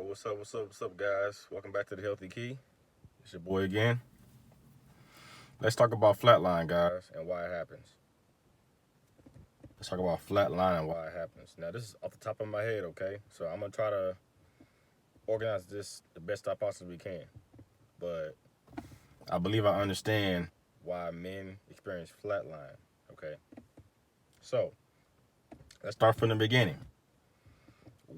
What's up, guys? Welcome back to the Healthy Key. It's your boy again. Let's talk about flatline, guys, and why it happens. Let's talk about flatline and why it happens. Now, this is off the top of my head, okay? So I'm gonna try to organize this the best I possibly can. But I believe I understand why men experience flatline, okay? So let's start from the beginning.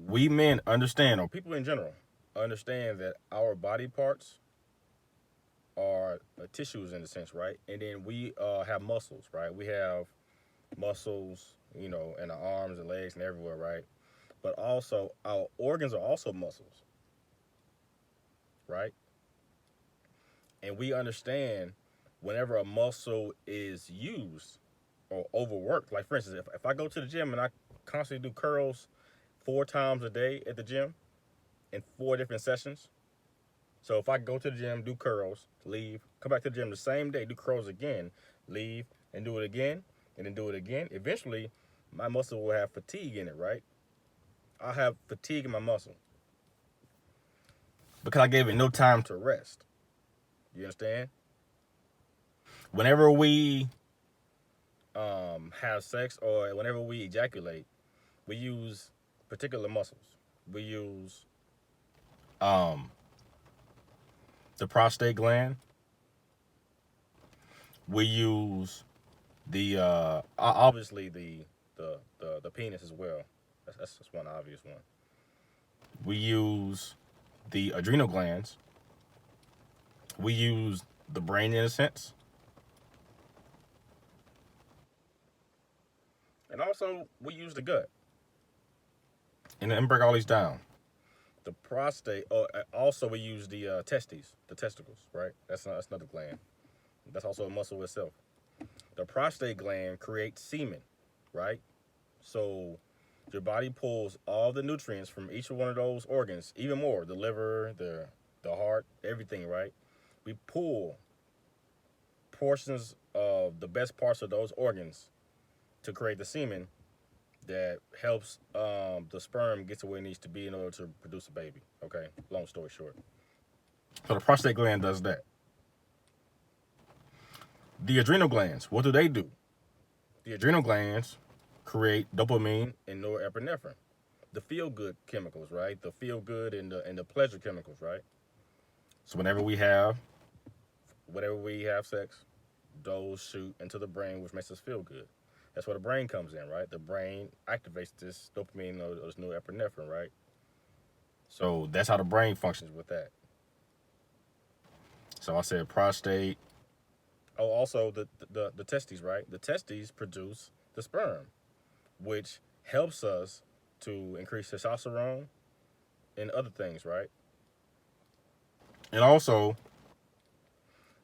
We men understand, or people in general, understand that our body parts are tissues in a sense, right? And then we have muscles, right? We have muscles, in our arms and legs and everywhere, right? But also our organs are also muscles, right? And we understand whenever a muscle is used or overworked, like for instance, if I go to the gym and I constantly do curls 4 times a day at the gym in 4 different sessions. So if I go to the gym, do curls, leave, come back to the gym the same day, do curls again, leave, and do it again, and then do it again, eventually my muscle will have fatigue in it, right? I'll have fatigue in my muscle because I gave it no time to rest. You understand? Whenever we have sex or whenever we ejaculate, we use particular muscles. We use the prostate gland. We use the obviously the penis as well. That's just one obvious one. We use the adrenal glands. We use the brain in a sense. And also we use the gut. And then break all these down. The prostate. Oh, also we use the the testicles, right? That's another gland. That's also a muscle itself. The prostate gland creates semen, right? So your body pulls all the nutrients from each one of those organs, even more, the liver, the heart, everything, right? We pull portions of the best parts of those organs to create the semen that helps the sperm get to where it needs to be in order to produce a baby. Okay, long story short. So the prostate gland does that. The adrenal glands, what do they do? The adrenal glands create dopamine and norepinephrine, the feel-good chemicals, right? The feel-good and the pleasure chemicals, right? So whenever we have sex, those shoot into the brain, which makes us feel good. That's where the brain comes in, right? The brain activates this dopamine or this norepinephrine, right? So that's how the brain functions with that. So I said prostate. Oh, also the testes, right? The testes produce the sperm, which helps us to increase testosterone and other things, right? And also,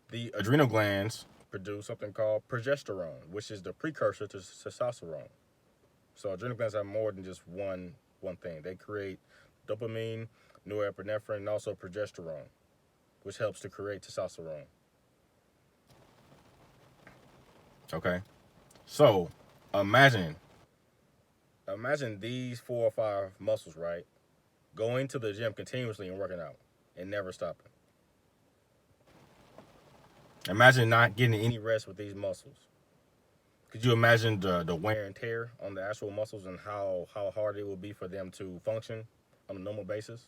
the adrenal glands produce something called progesterone, which is the precursor to testosterone. So adrenal glands have more than just one thing. They create dopamine, norepinephrine, and also progesterone, which helps to create testosterone. Okay, so imagine these 4 or 5 muscles, right? Going to the gym continuously and working out and never stopping. Imagine not getting any rest with these muscles. Could you imagine the wear and tear on the actual muscles and how hard it would be for them to function on a normal basis?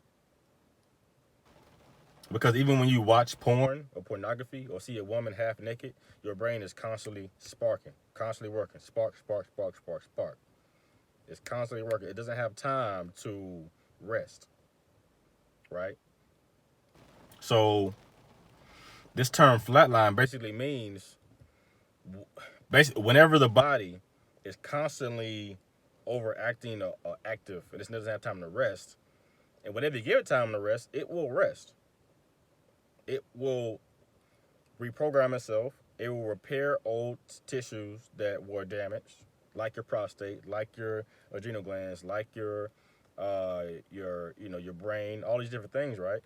Because even when you watch porn or pornography or see a woman half naked, your brain is constantly sparking, constantly working. Spark, spark, spark, spark, spark. It's constantly working. It doesn't have time to rest, right? So this term flatline basically means whenever the body is constantly overacting or active and it doesn't have time to rest, and whenever you give it time to rest, it will rest. It will reprogram itself. It will repair old tissues that were damaged, like your prostate, like your adrenal glands, like your brain, all these different things, right?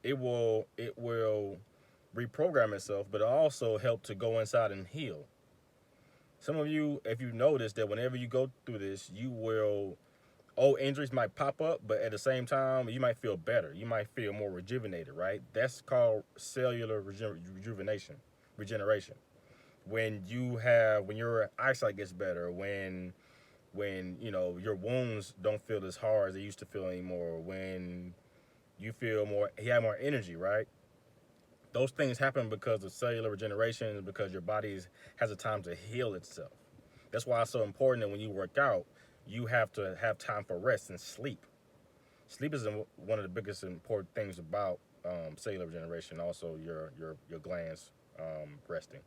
It will reprogram itself, but it also help to go inside and heal. Some of you, if you notice that whenever you go through this, you will Old injuries might pop up, but at the same time, you might feel better. You might feel more rejuvenated, right? That's called cellular rejuvenation, regeneration. When your eyesight gets better, when your wounds don't feel as hard as they used to feel anymore, when you have more energy, right? Those things happen because of cellular regeneration, because your body has a time to heal itself. That's why it's so important that when you work out, you have to have time for rest and sleep. Sleep is one of the biggest important things about cellular regeneration. Also, your glands resting.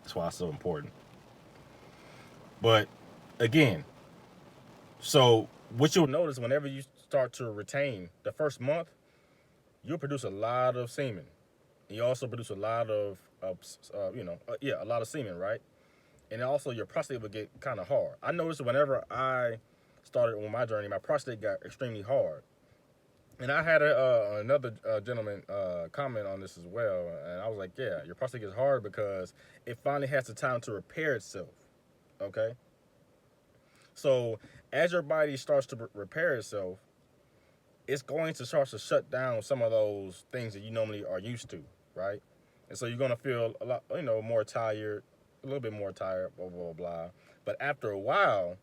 That's why it's so important. But again, so what you'll notice whenever you start to retain the first month, you'll produce a lot of semen. You also produce a lot of a lot of semen, right? And also your prostate would get kind of hard. I noticed whenever I started on my journey, my prostate got extremely hard. And I had another gentleman comment on this as well, and I was like, "Yeah, your prostate gets hard because it finally has the time to repair itself." Okay, so as your body starts to repair itself, it's going to start to shut down some of those things that you normally are used to, right? And so you're gonna feel a lot, more tired, a little bit more tired, blah blah blah. But after a while,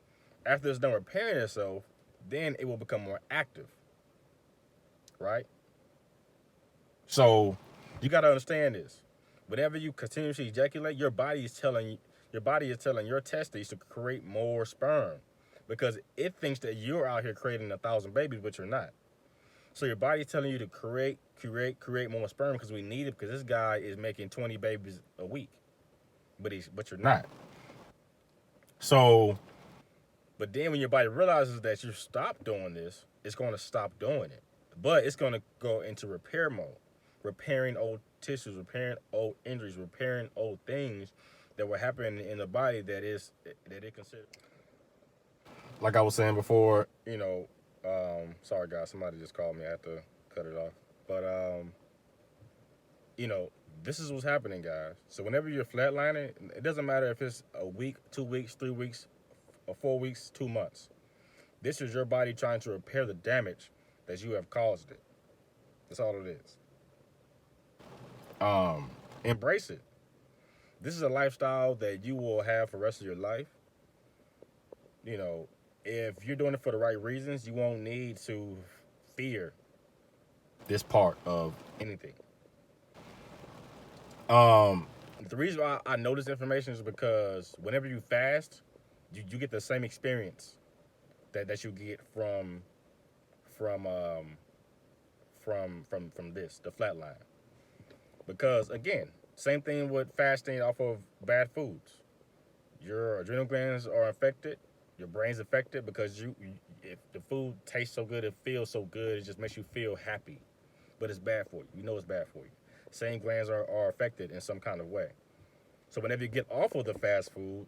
after it's done repairing itself, then it will become more active, right? So you got to understand this. Whenever you continuously ejaculate, your body is telling your testes to create more sperm because it thinks that you're out here creating 1,000 babies, but you're not. So your body's telling you to create more sperm because we need it because this guy is making 20 babies a week, but you're not. So, but then when your body realizes that you stop doing this, it's going to stop doing it. But it's going to go into repair mode, repairing old tissues, repairing old injuries, repairing old things that were happening in the body that it considered. Like I was saying before, sorry guys, somebody just called me. I have to cut it off. But you know, this is what's happening, guys. So whenever you're flatlining, it doesn't matter if it's a week, 2 weeks, 3 weeks, or 4 weeks, 2 months. This is your body trying to repair the damage that you have caused it. That's all it is. Embrace it. This is a lifestyle that you will have for the rest of your life. You know, if you're doing it for the right reasons, you won't need to fear this part of anything. The reason why I know this information is because whenever you fast, you get the same experience that you get from um from this the flatline. Because again, same thing with fasting off of bad foods. Your adrenal glands are affected, your brain's affected because if the food tastes so good, it feels so good, it just makes you feel happy. But it's bad for you. You know it's bad for you. Same glands are affected in some kind of way. So whenever you get off of the fast food,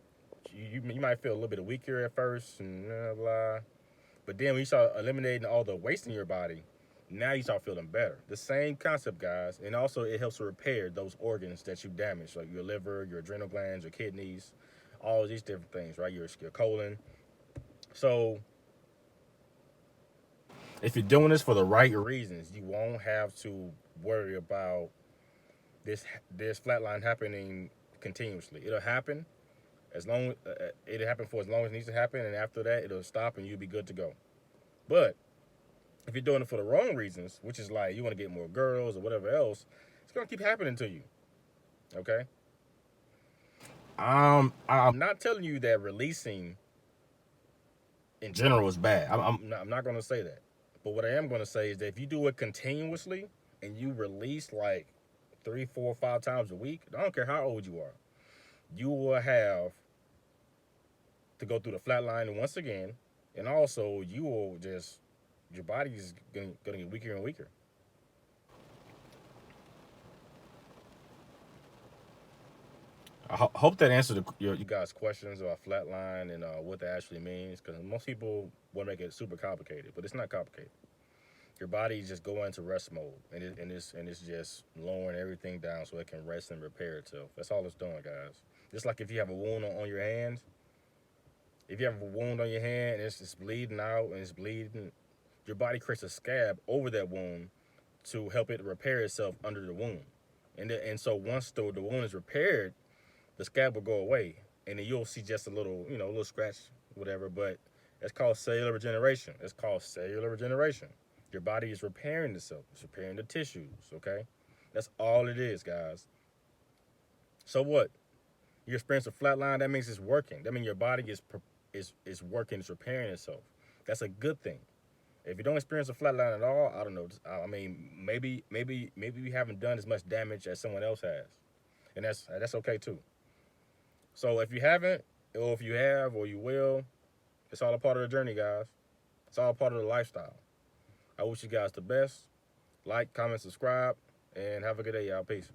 you might feel a little bit weaker at first and blah blah. But then when you start eliminating all the waste in your body, now you start feeling better. The same concept, guys. And also it helps to repair those organs that you damaged, like your liver, your adrenal glands, your kidneys, all these different things, right? Your colon. So if you're doing this for the right reasons, you won't have to worry about this flatline happening continuously. It'll happen it'll happen for as long as it needs to happen, and after that it'll stop and you'll be good to go. But if you're doing it for the wrong reasons, which is like you want to get more girls or whatever else, it's gonna keep happening to you. Okay. I'm not telling you that releasing in general is bad. I'm not gonna say that. But what I am gonna say is that if you do it continuously and you release like 3, 4, 5 times a week, I don't care how old you are, you will have to go through the flat line once again, and also you will just your body is gonna get weaker and weaker. I hope that answered you guys' questions about flatline and what that actually means, because most people want to make it super complicated, but it's not complicated. Your body is just going into rest mode, and it's just lowering everything down so it can rest and repair itself. That's all it's doing, guys. Just like if you have a wound on your hands, If you have a wound on your hand and it's just bleeding out and it's bleeding, your body creates a scab over that wound to help it repair itself under the wound. And so once the wound is repaired, the scab will go away, and then you'll see just a little, a little scratch, whatever. But it's called cellular regeneration. It's called cellular regeneration. Your body is repairing itself. It's repairing the tissues. Okay, that's all it is, guys. So what? You experience a flat line. That means it's working. That means your body is working. It's repairing itself. That's a good thing. If you don't experience a flat line at all, I don't know. I mean, maybe you haven't done as much damage as someone else has, and that's okay too. So if you haven't, or if you have, or you will, it's all a part of the journey, guys. It's all part of the lifestyle. I wish you guys the best. Like, comment, subscribe, and have a good day, y'all. Peace.